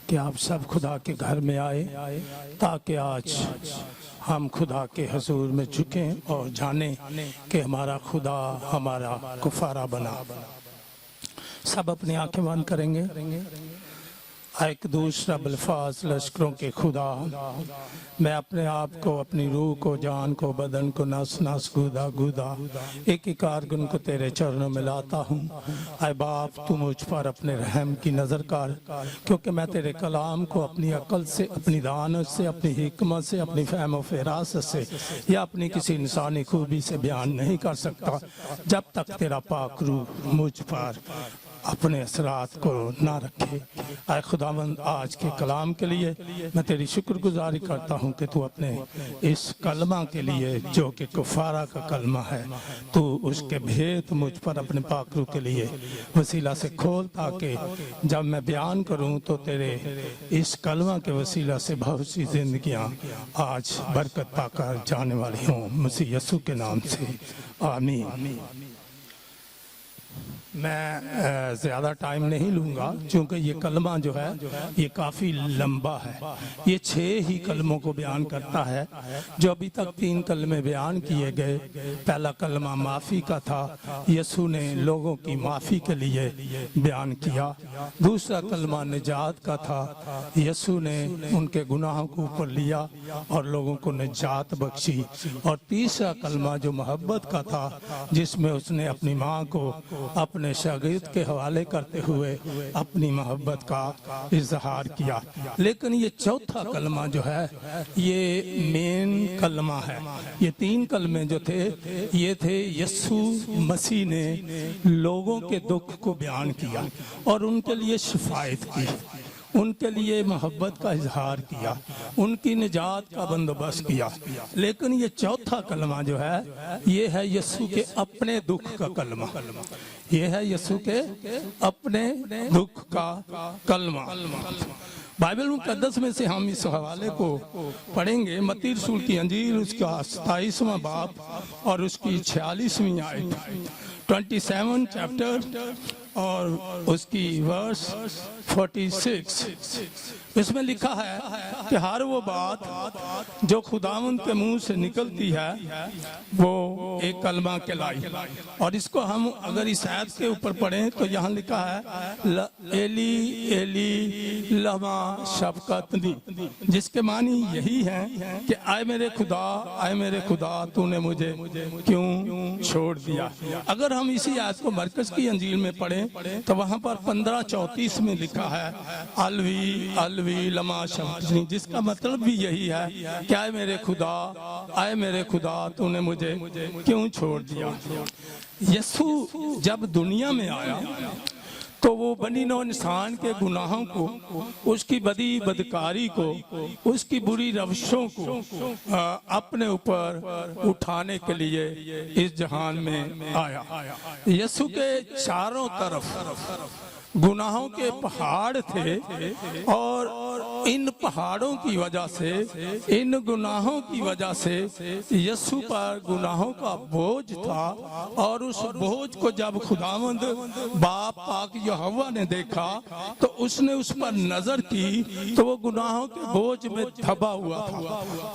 कि आप सब खुदा के घर में आए ताकि आज हम खुदा के हजूर में झुकें और जानें कि हमारा खुदा हमारा कुफारा बना। सब अपनी आंखें बंद करेंगे। एक दूसरा बल्फाज लश्करों के खुदा, मैं अपने आप को, अपनी रूह को, जान को, बदन को, नस नस, गुदा गुदा, एक ही कारगुन को तेरे चरणों में लाता हूँ। आए बाप, तू मुझ पर अपने रहम की नज़र कर, क्योंकि मैं तेरे कलाम को अपनी अक्ल से, अपनी दानत से, अपनी हिकमत से, अपनी फहम व फरासत से या अपनी किसी इंसानी खूबी से बयान नहीं कर सकता जब तक तेरा पाक रूह मुझ पर अपने असरात को ना रखे। आए खुदावंद, आज के कलाम के लिए मैं तेरी शुक्रगुजारी करता हूँ कि तू अपने इस कलमा के लिए, जो कि कुफारा का कलमा है, तू उसके भेद मुझ पर अपने पाकरू के लिए वसीला से खोल, ताकि जब मैं बयान करूँ तो तेरे इस कलमा के वसीला से बहुत सी जिंदगियाँ आज बरकत पाकर जाने वाली हों, मसीह यीशु के नाम से आमीन। मैं ज़्यादा टाइम नहीं लूँगा क्योंकि ये कलमा जो है ये काफ़ी लंबा है। ये 6 ही कलमों को बयान करता है। जो अभी तक 3 कलमे बयान किए गए, पहला कलमा माफ़ी का था, यीशु ने लोगों की माफ़ी के लिए बयान किया। दूसरा कलमा निजात का था, यीशु ने उनके गुनाहों को ऊपर लिया और लोगों को निजात बख्शी। और तीसरा कलमा जो मोहब्बत का था, जिसमें उसने अपनी माँ को अपने शागिर्द के हवाले करते हुए अपनी मोहब्बत का इजहार किया। लेकिन ये चौथा कलमा जो है ये मेन कलमा है। ये 3 कलमे जो थे ये थे, यीशु मसीह ने लोगों के दुख को बयान किया और उनके लिए शिफायत की, उनके लिए मोहब्बत का इजहार किया, उनकी निजात का बंदोबस्त किया। लेकिन ये चौथा कलमा जो है ये है यीशु के अपने दुख का कलमा। ये है यीशु के अपने दुख का कलमा। बाइबल मुकद्दस में से हम इस हवाले को पढ़ेंगे। मत्ती रसूल की अंजील उसका 27वां बाब और उसकी 46वीं आयत, 27 चैप्टर और उसकी वर्स 46। इसमें लिखा है कि हर वो बात जो खुदावंद के मुंह से निकलती है वो एक कलमा कहलाई। और इसको हम अगर इस आयत के ऊपर पढ़ें तो यहाँ लिखा है एली एली लमा शफकतनी, जिसके मानी यही है कि आए मेरे खुदा तूने मुझे क्यों छोड़ दिया। अगर हम इसी आयत को मरकज की अंजील में पढ़ें तो वहाँ पर 15:34 में लिखा है अलवी अलवी लमा शफकतनी, जिसका मतलब भी यही है कि आए मेरे खुदा तूने मुझे क्यों छोड़ दिया। यीशु जब दुनिया में आया तो वो बनी नौ इंसान के गुनाहों को, उसकी बदकारी को, उसकी बुरी रविशों को अपने ऊपर उठाने के लिए इस जहान में आया। यीशु के चारों तरफ गुनाहों के पहाड़ थे और इन पहाड़ों की वजह से, इन गुनाहों की वजह से यीशु पर गुनाहों का बोझ था। और उस बोझ को जब खुदावंद बाप पाक यहोवा ने देखा तो उसने उस पर नजर की तो वो गुनाहों के बोझ में दबा हुआ था।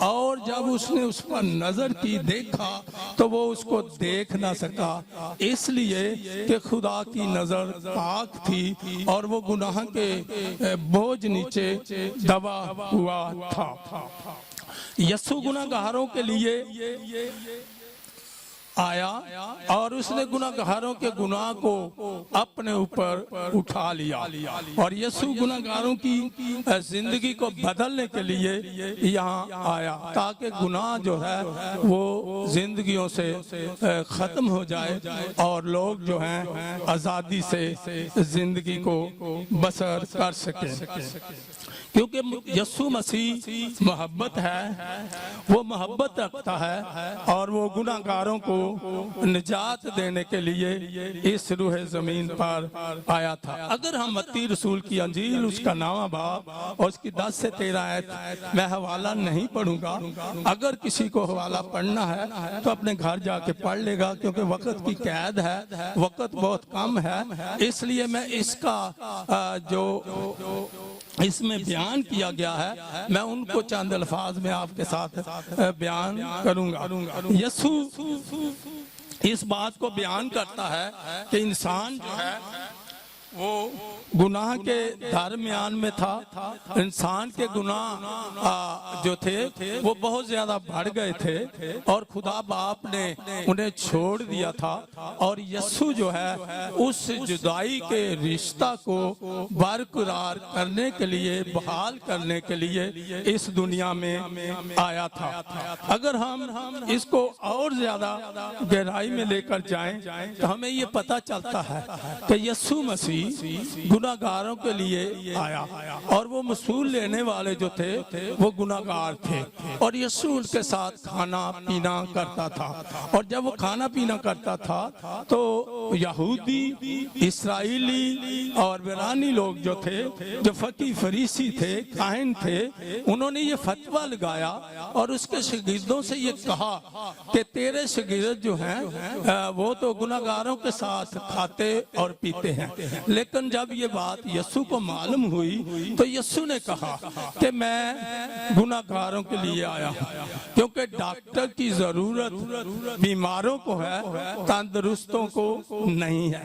और जब उसने उस पर नजर की, देखा, तो वो उसको देख ना सका, इसलिए कि खुदा की नजर पाक थी और वो गुनाह के बोझ नीचे दबा हुआ था। यीशु गुनाहगारों के लिए आया और उसने गुनाहगारों के गुनाह को अपने ऊपर उठा लिया। और यीशु गुनाहगारों की जिंदगी को बदलने के लिए यहाँ आया ताकि गुनाह जो है वो जिंदगियों से खत्म हो जाए और लोग जो हैं आज़ादी से जिंदगी को बसर कर सकें। क्योंकि यीशु मसीह मोहब्बत है, वो मोहब्बत रखता है और वो गुनाहगारों को निजात देने के लिए इस रूह जमीन पर आया था। अगर हम मत्ती रसूल की अंजील उसका 9वां बाब और उसकी 10 से 13 आयत, मैं हवाला नहीं पढ़ूंगा, अगर किसी को हवाला पढ़ना है तो अपने घर जाके पढ़ लेगा, क्योंकि वक्त की कैद है, वक्त बहुत कम है, इसलिए मैं इसका जो इसमें बयान किया गया है मैं उनको चंद अल्फाज में आपके साथ बयान करूंगा। यीशु इस बात को बयान करता है कि इंसान जो है वो गुनाह के दरमियान में था। इंसान के गुनाह जो थे वो बहुत ज्यादा बढ़ गए थे और खुदा बाप ने उन्हें छोड़ दिया था, और यीशु जो है उस जुदाई के रिश्ता को बरकरार करने के लिए, बहाल करने के लिए इस दुनिया में आया था। अगर हम इसको और ज्यादा गहराई में लेकर जाएं तो हमें ये पता चलता है कि यीशु मसीह गुनाहगारों के लिए आया, और वो मसूल लेने वाले जो थे वो गुनाहगार थे, और यीशु उनके साथ खाना पीना करता था। और जब वो खाना पीना करता था तो यहूदी, इस्राएली और वेरानी लोग जो थे, जो फकी फरीसी थे, काहिन थे, उन्होंने ये फतवा लगाया और उसके शागिर्दों से ये कहा कि तेरे शागिर्द जो हैं वो तो गुनाहगारों के साथ खाते और पीते हैं। लेकिन जब ये बात यीशु को मालूम हुई तो यीशु ने कहा कि मैं गुनाहगारों के लिए आया हूँ, क्योंकि डॉक्टर की जरूरत बीमारों को है, तंदुरुस्तों को नहीं है।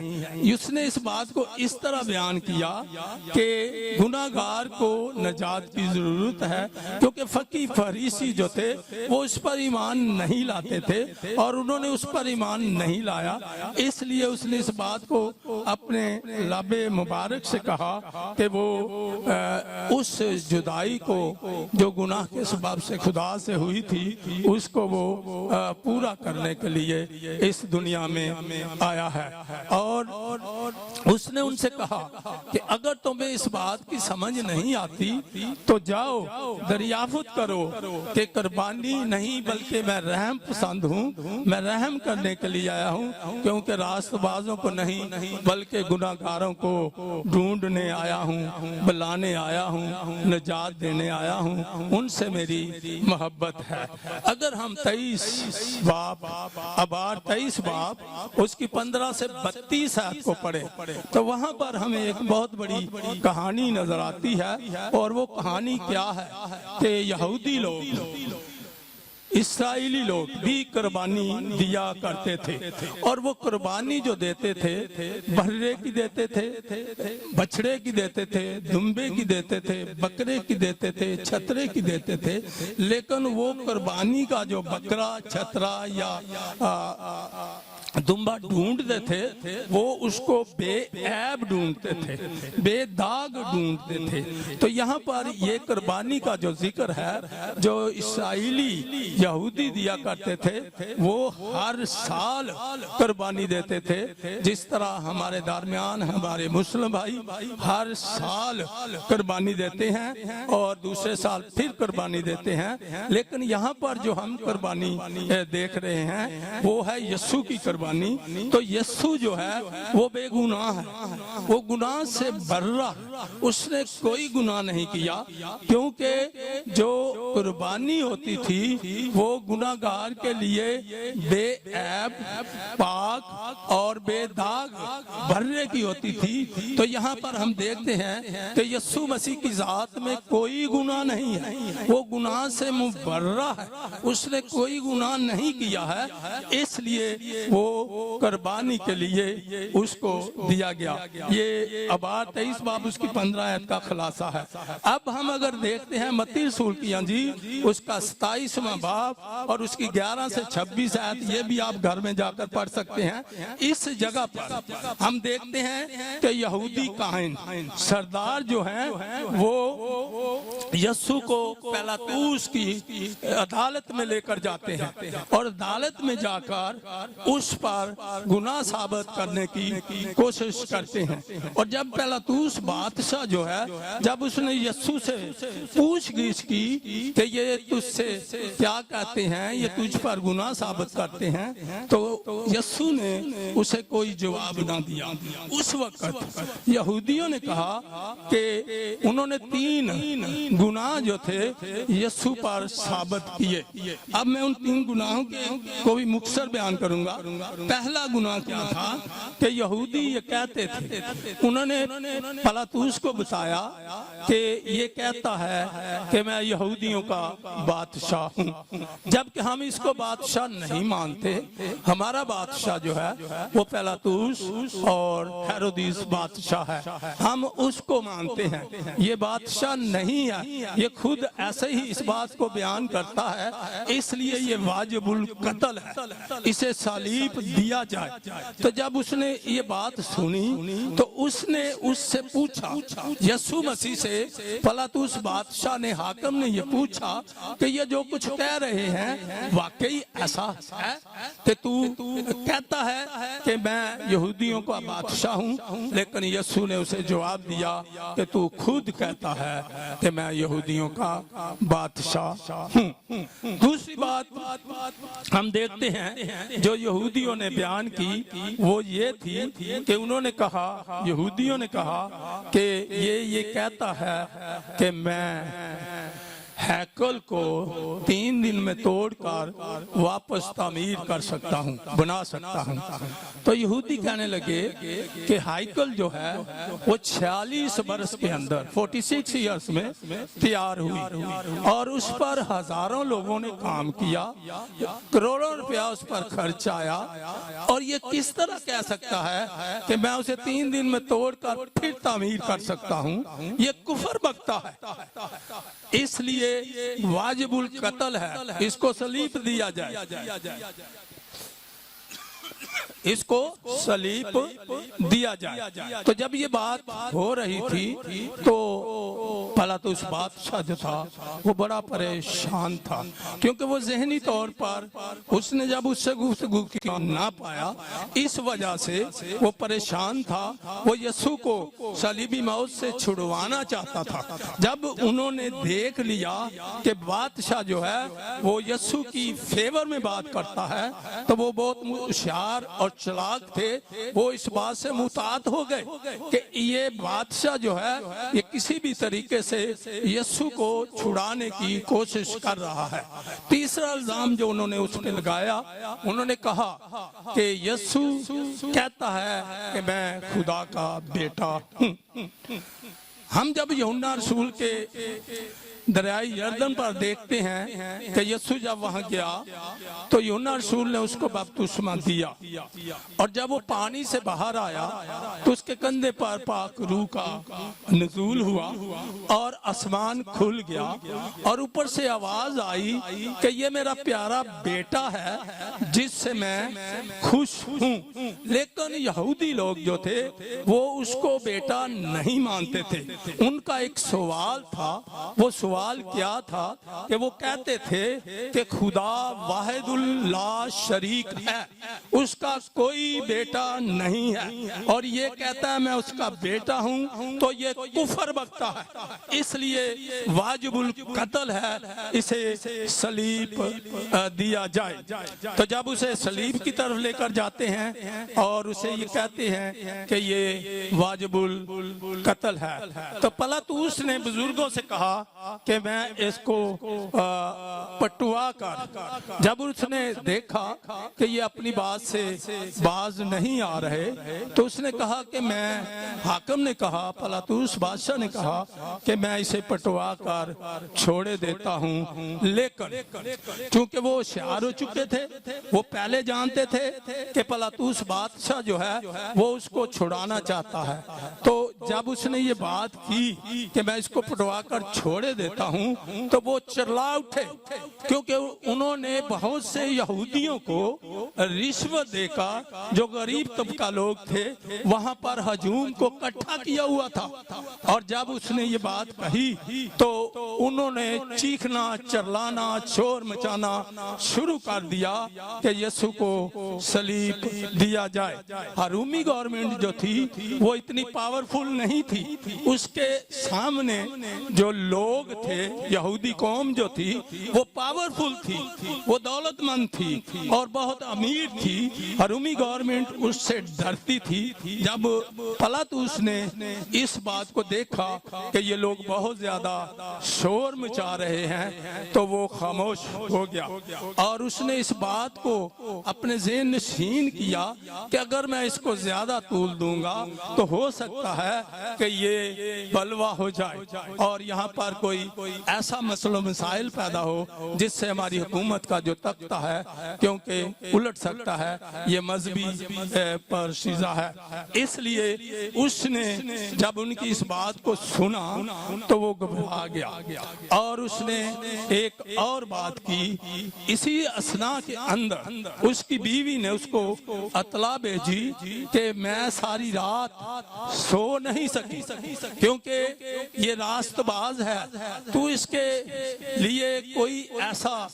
उसने इस बात को इस तरह बयान किया कि गुनाहगार को नजात की जरूरत है, क्योंकि फकी फरीसी जो थे वो उस पर ईमान नहीं लाते थे और उन्होंने उस पर ईमान नहीं लाया, इसलिए उसने इस बात को अपने लबे मुबारक से कहा कि वो उस जुदाई को जो गुनाह के सबब से खुदा से हुई थी उसको वो पूरा करने के लिए इस दुनिया में आया है। और उसने उनसे कहा कि अगर तुम्हें इस बात की समझ नहीं आती तो जाओ दरियाफ्त करो कि कुर्बानी नहीं बल्कि मैं रहम पसंद हूँ, मैं रहम करने के लिए आया हूँ, क्योंकि रास्तबाजों को नहीं बल्कि गुनाहगारों को ढूंढने आया हूँ, बुलाने आया हूँ, निजात देने आया हूँ, उनसे मेरी मोहब्बत है। अगर हम 23 बाब उसकी 15 से 32 आयत को पढ़े तो वहाँ पर हमें एक बहुत बड़ी कहानी नजर आती है, और वो कहानी क्या है कि यहूदी लोग, इस्राएली लोग भी कुर्बानी दिया करते थे, और वो कुर्बानी जो देते थे बर्रे की देते थे, बछड़े की देते थे, दुम्बे की देते थे, बकरे की देते थे, छतरे की देते थे। लेकिन वो कुर्बानी का जो बकरा, छतरा या दुम्बा ढूंढते थे वो उसको बेऐब ढूंढते थे, बेदाग ढूंढते थे। तो यहाँ पर ये कुर्बानी का जो जिक्र है जो इस्राएली यहूदी दिया करते थे वो हर साल कुर्बानी देते थे, जिस तरह हमारे दरमियान हमारे मुस्लिम भाई हर साल कुर्बानी देते हैं और दूसरे साल फिर कुर्बानी देते हैं। लेकिन यहाँ पर जो हम कुर्बानी देख रहे हैं वो है यीशु की कुर्बानी। तो यीशु जो है वो बेगुनाह है, वो गुनाह से बर्रा, उसने कोई गुनाह नहीं किया, क्योंकि जो कुर्बानी होती थी वो गुनाहगार के लिए बेऐब, पाक और बेदाग बर्रे की होती थी। तो यहाँ पर हम देखते हैं कि यीशु मसीह की जात में कोई गुनाह नहीं है, वो गुनाह से मुबर्रा है, उसने कोई गुनाह नहीं किया है, इसलिए वो कुर्बानी के लिए उसको दिया गया। ये अबार 23 बाब उसकी 15 आयत का खुलासा है। अब हम अगर देखते हैं मत्ती रसूल की अंजील उसका 27वां बाब और उसकी 11 से 26 आयत, ये भी आप घर में जाकर पढ़ सकते हैं। इस जगह पर हम देखते हैं कि यहूदी काहिन सरदार जो हैं वो यीशु को पिलातुस की अदालत में लेकर जाते हैं और अदालत में जाकर उस पर गुनाह साबित करने की कोशिश करते हैं। और जब पिलातुस बादशाह जो है, जब उसने यीशु से पूछगिछ की कि ये तुझसे क्या कहते हैं, ये तुझ पर गुनाह साबित करते हैं, तो यीशु ने उसे कोई जवाब ना दिया। उस वक्त यहूदियों ने कहा कि उन्होंने 3 गुनाह जो थे यीशु पर साबित किए। अब मैं उन 3 गुनाहों को भी मुख्तसर बयान करूंगा। पहला गुनाह क्या था कि यहूदी ये कहते थे, उन्होंने पिलातुस को बताया कि ये कहता है कि मैं यहूदियों का बादशाह हूँ, जबकि हम इसको बादशाह नहीं मानते। हमारा बादशाह जो है वो पिलातुस और हेरोदिस बादशाह है, हम उसको मानते हैं। ये बादशाह नहीं है, ये खुद ऐसे ही इस बात को बयान करता है, इसलिए ये वाजिबुल कत्ल है, इसे सलीब दिया जाए। तो जब उसने ये बात सुनी तो उसने उससे पूछा, यीशु मसीह से पिलातुस बादशाह ने, हाकिम ने ये पूछा कि ये जो कुछ कह रहे हैं वाकई ऐसा है कि तू कहता है कि मैं यहूदियों का बादशाह हूँ? लेकिन यीशु ने उसे जवाब दिया कि तू खुद कहता है कि मैं यहूदियों का बादशाह हूँ। दूसरी बात हम देखते हैं जो यहूदियों ने बयान की वो ये थी कि उन्होंने कहा, यहूदियों ने कहा कि ये कहता है कि मैं हैकल को 3 दिन में तोड़कर वापस तामीर कर सकता हूँ, बना सकता हूँ। तो यहूदी कहने लगे कि हैकल जो है वो 46 बरस के अंदर 46 ईयर्स में तैयार हुई और उस पर हजारों लोगों ने काम किया, करोड़ों रुपया उस पर खर्च आया, और ये किस तरह कह सकता है कि मैं उसे 3 दिन में तोड़कर फिर तामीर कर सकता हूँ? ये कुफर बकता है, इसलिए वाजिबुल कत्ल है, इसको सलीब दिया जाए, इसको सलीब दिया जाए। तो जब ये बात हो रही थी तो पिलातुस बादशाह जो था वो बड़ा परेशान था, क्योंकि वो ज़हनी तौर पर उसने जब उससे गुफ्तगू की ना पाया, इस वजह से वो परेशान था। वो यीशु को सलीबी मौत से छुड़वाना चाहता था। जब उन्होंने देख लिया कि बादशाह जो है वो यीशु की फेवर में बात करता है, तो वो बहुत होशियार और चालाक थे। वो इस बात से मुतात हो गए कि ये बादशाह जो है ये किसी भी तरीके से यीशु को छुड़ाने की कोशिश कर रहा है। तीसरा इल्जाम जो उन्होंने उस पर लगाया, उन्होंने कहा कि यीशु कहता है कि मैं खुदा का बेटा हूँ। हम जब यूहन्ना रसूल के दरियाई यरदन पर देखते हैं कि यीशु जब वहां गया तो यूहन्ना रसूल ने उसको बपतिस्मा दिया, और जब वो पानी से बाहर आया तो उसके कंधे पर पाक रूह का नुज़ूल हुआ और आसमान खुल गया, और ऊपर से आवाज आई कि ये मेरा प्यारा बेटा है जिससे मैं खुश हूँ। लेकिन यहूदी लोग जो थे वो उसको बेटा नहीं मानते थे। उनका एक सवाल था, वो सवाल क्या था कि वो कहते थे कि खुदा वाहिदुल ला शरीक है, उसका कोई बेटा नहीं है, और ये कहता है मैं उसका बेटा हूँ, तो ये कुफर बकता है, इसलिए वाजिबुल कत्ल है, इसे सलीब दिया जाए। तो जब उसे सलीब की तरफ लेकर जाते हैं और उसे ये कहते हैं कि ये वाजिबुल कत्ल है, तो पिलातुस ने बुजुर्गों से कहा कि मैं इसको पटुआ कर, जब उसने देखा कि ये अपनी बात से बाज नहीं आ रहे, तो उसने कहा कि मैं, हाकिम ने कहा, पिलातुस बादशाह ने कहा कि मैं इसे पटुआ कर छोड़े देता हूँ। लेकिन क्योंकि वो होशियार हो चुके थे, वो पहले जानते थे कि पिलातुस बादशाह जो है वो उसको छुड़ाना चाहता है, तो जब उसने ये बात की कि मैं इसको पटवा कर छोड़े देता हूँ तो वो चिल्ला उठे, क्योंकि उन्होंने बहुत से यहूदियों को रिश्वत देकर, जो गरीब तबका लोग थे, वहां पर हजूम को इकट्ठा किया हुआ था। और जब उसने ये बात कही तो उन्होंने चीखना, चिल्लाना, शोर मचाना शुरू कर दिया कि यीशु को सलीब दिया जाए। रूमी गवर्नमेंट जो थी वो इतनी पावरफुल नहीं थी, उसके सामने जो लोग थे, यहूदी कौम जो थी वो पावरफुल थी, वो दौलतमंद थी और बहुत अमीर थी। रूमी गवर्नमेंट उससे डरती थी। जब पिलातुस ने इस बात को देखा कि ये लोग बहुत ज्यादा शोर मचा रहे हैं तो वो खामोश हो गया और उसने इस बात को अपने ज़हन नशीन किया कि अगर मैं इसको ज्यादा तूल दूंगा तो हो सकता है कि ये बलवा हो जाए और यहाँ पर कोई ऐसा मसलो मसाइल पैदा हो जिससे हमारी हुकूमत का जो तख्ता है क्योंकि उलट सकता है, ये मजहबी पर शीजा है। इसलिए उसने जब उनकी इस बात को सुना तो वो घबरा गया और उसने एक और बात की। इसी असना के अंदर उसकी बीवी ने उसको अतला भेजी कि मैं सारी रात सो नहीं सकी क्योंकि ये रास्तबाज है, तू इसके लिए कोई ऐसा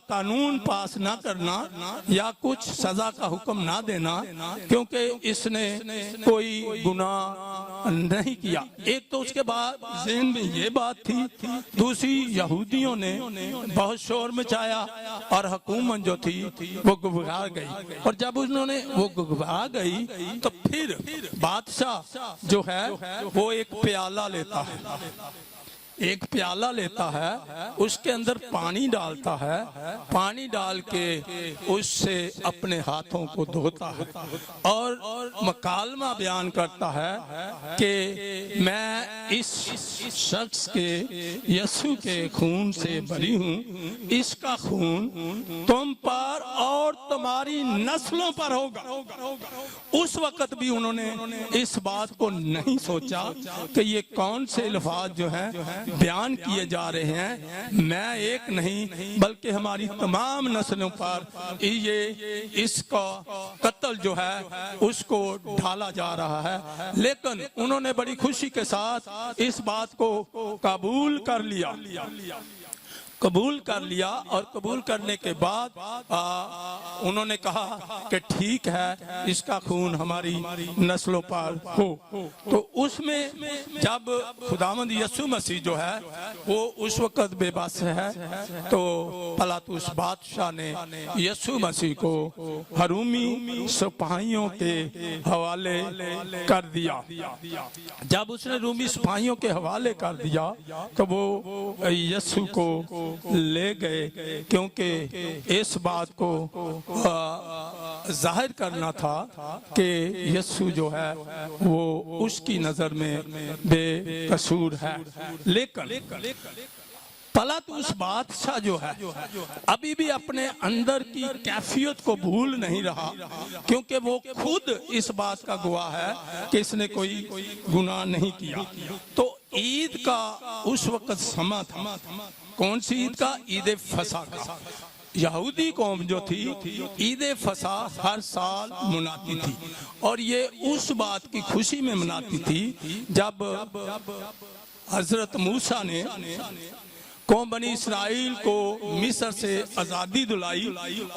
कानून पास ना करना या कुछ सजा का हुक्म ना देना क्योंकि इसने कोई गुनाह नहीं किया। एक तो उसके बाद ज़हन में ये बात थी, दूसरी यहूदियों ने बहुत शोर मचाया और हुकूमत जो थी वो घबरा गई और जब उन्होंने वो घबरा गई तो फिर बादशाह जो है वो एक प्याला लेता है, उसके अंदर पानी डालता है, पानी डाल के उससे अपने हाथों को धोता है और मकालमा बयान करता है कि मैं इस शख्स के यीशु के खून से बरी हूँ, इसका खून तुम पर और तुम्हारी नस्लों पर होगा। उस वक्त भी उन्होंने इस बात को नहीं सोचा कि ये कौन से अल्फाज जो हैं बयान किए जा रहे हैं, मैं एक नहीं बल्कि हमारी तमाम नस्लों पर ये इसका कत्ल जो है उसको ढाला जा रहा है। लेकिन उन्होंने बड़ी खुशी के साथ इस बात को कबूल कर लिया और कबूल करने के बाद उन्होंने कहा कि ठीक है, इसका खून हमारी नस्लों पर हो। तो उसमें जब खुदावंद यीशु मसीह जो है वो उस वक्त बेबस है तो पिलातुस बादशाह ने यीशु मसीह को रूमी सिपाहियों के हवाले कर दिया। जब उसने रूमी सिपाहियों के हवाले कर दिया तो वो यीशु को ले गए क्योंकि इस बात को जाहिर करना था कि यीशु जो है वो उसकी नजर में बेकसूर है। लेकिन पिलातुस बादशाह जो है अभी भी अपने अंदर की कैफियत को भूल नहीं रहा क्योंकि वो खुद इस बात का गवाह है कि इसने कोई गुनाह नहीं किया। तो ईद का उस वक्त समा था, कौन सी ईद का? ईद फसा का। यहूदी कौम जो थी ईद फसा हर साल मनाती थी और ये उस बात की खुशी में मनाती थी जब हजरत मूसा ने कौम बनी इस्राइल को मिस्र से आज़ादी दिलाई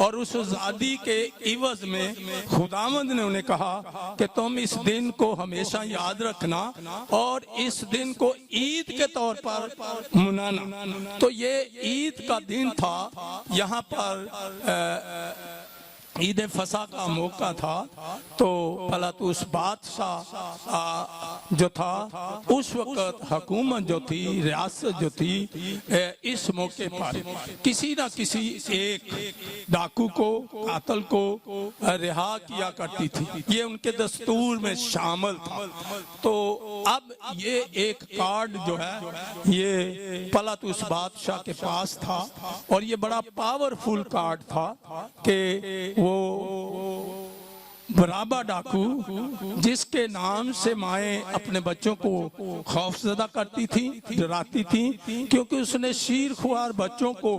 और उस आज़ादी के इवज में खुदावंद ने उन्हें कहा कि तुम इस दिन को हमेशा याद रखना और इस दिन को ईद के तौर पर मनाना। तो ये ईद का दिन था, यहाँ पर ईद फसा का मौका था। तो पिलातुस बादशाह जो था उस वक्त हुकूमत जो थी, रियासत जो थी, इस मौके पर किसी ना किसी एक डाकू को, कातल को रिहा किया करती थी। ये उनके दस्तूर में शामिल था। तो अब ये एक कार्ड जो है ये पिलातुस बादशाह के पास था और ये बड़ा पावरफुल कार्ड था कि वो बराबा डाकू, जिसके नाम से माएँ अपने बच्चों को खौफजदा करती थी, डराती थी, क्योंकि उसने शीरख्वार बच्चों को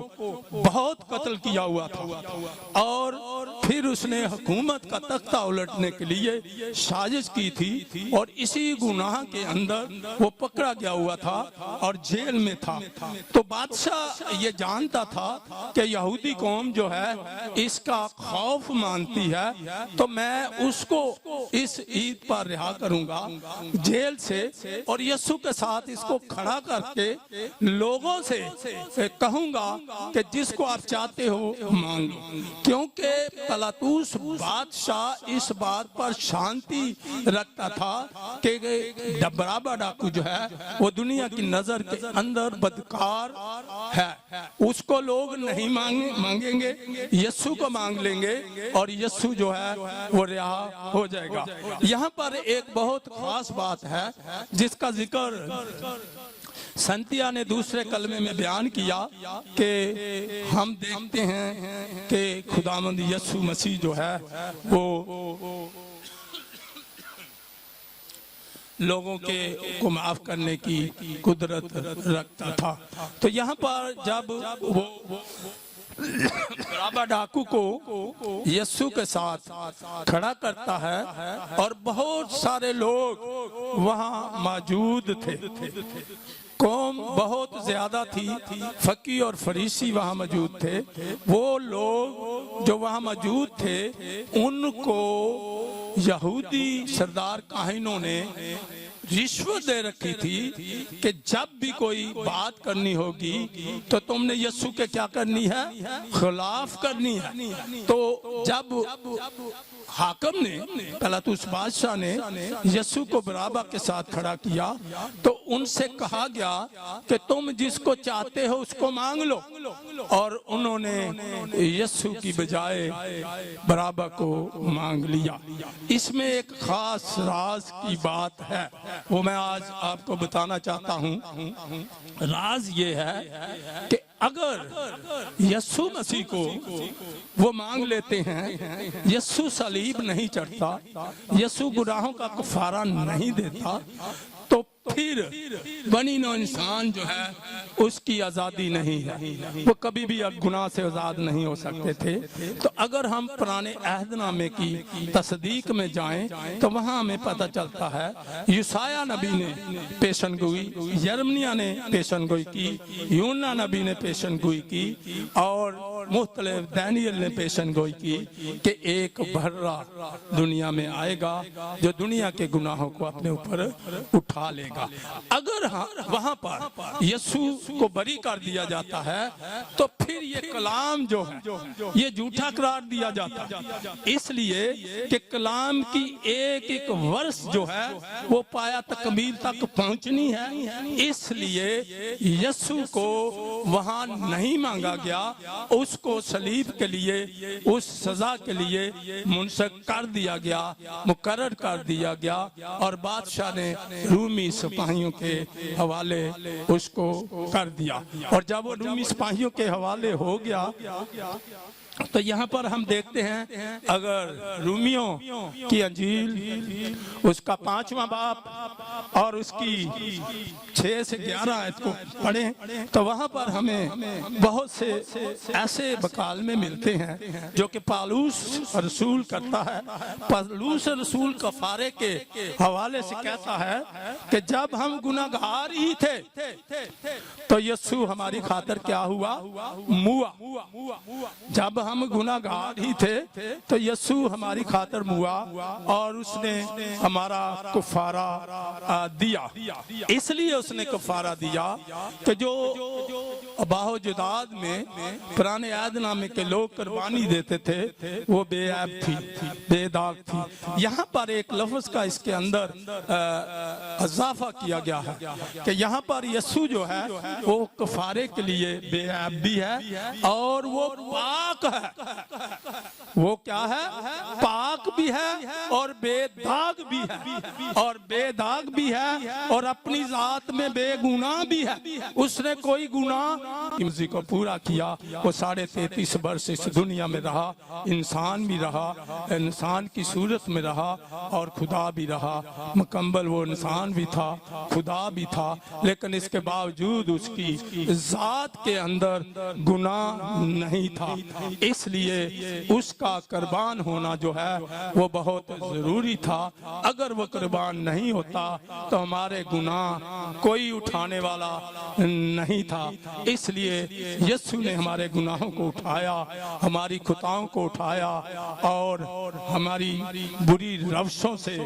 बहुत कत्ल किया हुआ था और फिर उसने हुकूमत का तख्ता उलटने के लिए साजिश की थी और इसी गुनाह के अंदर वो पकड़ा गया हुआ था और जेल में था। तो बादशाह ये जानता था कि यहूदी कौम जो है इसका खौफ मानती है, तो मैं उसको इस ईद पर रिहा करूंगा जेल से और यीशु के साथ इसको खड़ा करके लोगों से कहूंगा कि जिसको आप चाहते हो मांग लो। क्योंकि पिलातुस बादशाह इस बात पर शांति रखता था कि बराबा डाकू जो है वो दुनिया की नजर के अंदर बदकार है, उसको लोग नहीं मांगेंगे, यीशु को मांग लेंगे और यीशु जो है वो रिहा हो जाएगा। यहाँ पर एक बहुत खास बात है जिसका जिक्र संतिया ने दूसरे कलमे में बयान किया कि हम देखते हैं कि खुदावंद यीशु मसीह जो है वो लोगों को माफ करने की कुदरत रखता था। तो यहाँ पर जब वो बराबा डाकू को यीशु के साथ खड़ा करता है और बहुत सारे लोग वहाँ मौजूद थे, कौम बहुत ज्यादा थी, फकी और फरीसी वहाँ मौजूद थे, वो लोग जो वहाँ मौजूद थे उनको यहूदी सरदार काहिनों ने रिश्वत दे रखी थी कि जब भी कोई बात करनी होगी तो तुमने यीशु के क्या करनी है, खिलाफ करनी है। तो जब हाकम ने पिलातुस बादशाह ने यीशु को बराबा के साथ खड़ा किया तो उनसे कहा गया कि तुम जिसको चाहते हो उसको मांग लो, और उन्होंने यीशु की बजाय बराबा को मांग लिया। इसमें एक खास राज की बात है, वो मैं आज आपको बताना चाहता हूँ। राज ये है कि अगर यीशु मसीह को वो मांग लेते हैं, यीशु सलीब नहीं चढ़ता, यीशु गुनाहों का कफारा नहीं देता, तो फिर बनी नौ इंसान जो है उसकी आज़ादी नहीं है, वो कभी भी अब गुनाह से आज़ाद नहीं हो सकते थे। तो अगर हम पुराने अहदनामे की तस्दीक में जाएं तो वहाँ हमें पता चलता है यूसाया नबी ने पेशन गोई, यरमिया ने पेशन गोई की, यूना नबी ने पेशन गोई की और मुख्तलिफ दानियल ने पेशन गोई की कि एक बर्रा दुनिया में आएगा जो दुनिया के गुनाहों को अपने ऊपर उठा लेगा। अगर वहां पर यीशु को बरी कर दिया जाता है तो फिर ये कलाम जो है ये झूठा करार दिया जाता है, इसलिए कि कलाम की एक एक वर्ष जो है वो पाया तकमील तक पहुंचनी है, इसलिए यीशु को वहां नहीं मांगा गया, उसको सलीब के लिए, उस सजा के लिए मुनसक कर दिया गया, मुकर्रर कर दिया गया और बादशाह ने रूमी सिपाहियों के हवाले उसको कर दिया। और जब वो रूमी सिपाहियों के हवाले हो गया तो यहाँ पर हम देखते हैं अगर रूमियों की अंजील उसका 5वां बाब और उसकी 6 से 11 आयत को पढ़ें तो वहाँ पर हमें बहुत से ऐसे बकालमे मिलते हैं जो कि पौलुस रसूल करता है। पौलुस रसूल कफारे के हवाले से कहता है कि जब हम गुनाहगार ही थे तो यीशु हमारी खातिर क्या हुआ, मुआ। जब हम गुनाहगार ही थे तो यीशु हमारी खातिर मुआ और उसने हमारा कफारा दिया। इसलिए उसने कफारा दिया कि जो अबाहो जुदाद में पुराने अहदनामे के लोग कुर्बानी देते थे वो बेऐब थी, बेदाग थी। यहाँ पर एक लफ्ज का इसके अंदर इजाफा किया गया है कि यहाँ पर यीशु जो है वो कफारे के लिए बेऐब भी है और वो पाक है। वो क्या है? पाक भी है और बेदाग भी है, और बेदाग भी है और अपनी जात में बेगुनाह भी है। उसने कोई गुनाह किसी को पूरा किया। वो 33.5 वर्ष इस दुनिया में रहा, इंसान भी रहा, इंसान की सूरत में रहा और खुदा भी रहा। मुकम्मल वो इंसान भी था, खुदा भी था, लेकिन इसके बावजूद उसकी जात के अंदर गुनाह नहीं था। इसलिए उसका कुर्बान होना जो है वो बहुत जरूरी था। अगर वो कुर्बान नहीं होता तो हमारे गुनाह कोई उठाने वाला नहीं था। इसलिए यीशु ने हमारे गुनाहों को उठाया, हमारी खुताओं को उठाया और हमारी बुरी रवशों से,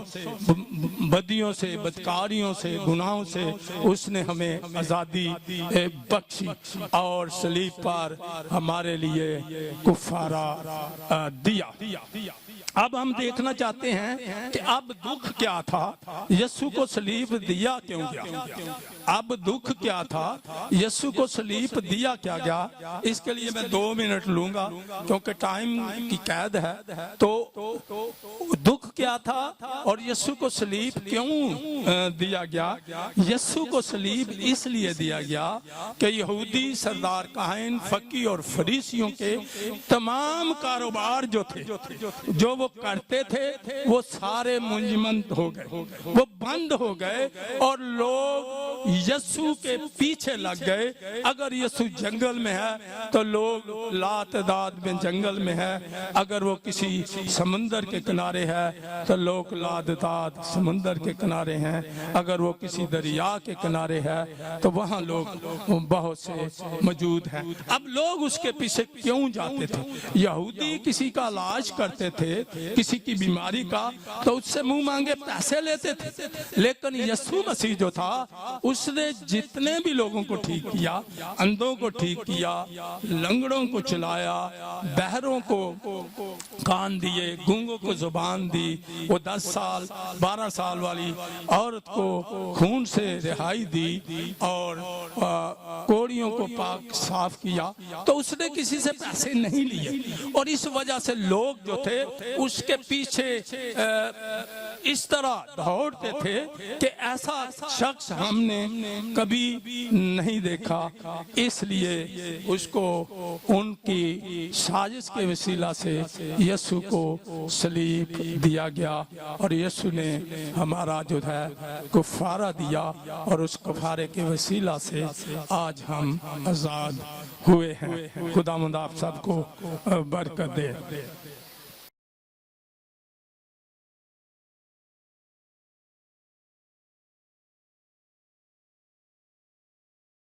बदियों से, बदकारियों से, गुनाहों से उसने हमें आजादी बख्शी और सलीब पर हमारे लिए कुफारा दिया। अब हम देखना चाहते हैं कि अब दुख क्या था, यीशु को सलीब दिया क्यों गया? अब दुख क्या था, यीशु को सलीब दिया क्या गया? इसके लिए मैं 2 मिनट लूंगा क्योंकि टाइम की कैद है। तो दुख क्या था और यीशु को सलीब क्यों दिया गया? यीशु को सलीब इसलिए दिया गया कि यहूदी सरदार काहिन, फकी और फरीसियों के तमाम कारोबार जो थे, जो वो करते थे, वो सारे मुंजमद हो गए, वो बंद हो गए और लोग यीशु के पीछे लग गए। अगर यीशु जंगल में है तो लोग लातदाद में जंगल में है, अगर वो किसी समुंदर के किनारे है तो लोग लातदाद समुंदर के किनारे हैं, अगर वो किसी दरिया के किनारे है तो वहाँ लोग बहुत से मौजूद हैं। अब लोग उसके पीछे क्यों जाते थे? यहूदी किसी का इलाज करते थे, किसी की बीमारी का, तो उससे मुंह मांगे पैसे लेते थे। लेकिन यीशु मसीह जो था उसने जितने भी लोगों को ठीक किया, अंधों को ठीक किया, लंगड़ों को चलाया, बहरों को कान दिए, गूंगों को जुबान दी, वो 10 साल 12 साल वाली औरत को खून से रिहाई दी और कोड़ियों को पाक साफ किया, तो उसने किसी से पैसे नहीं लिए। और इस वजह से लोग जो थे उसके पीछे इस तरह दौड़ते थे कि ऐसा शख्स हमने कभी नहीं देखा। इसलिए उसको उनकी साजिश के वसीला से यीशु को सलीब दिया गया और यीशु ने हमारा जो है कुफारा दिया और उस कुफारे के वसीला से आज हम आजाद हुए हैं। खुदावंद आप सबको बरकत दे।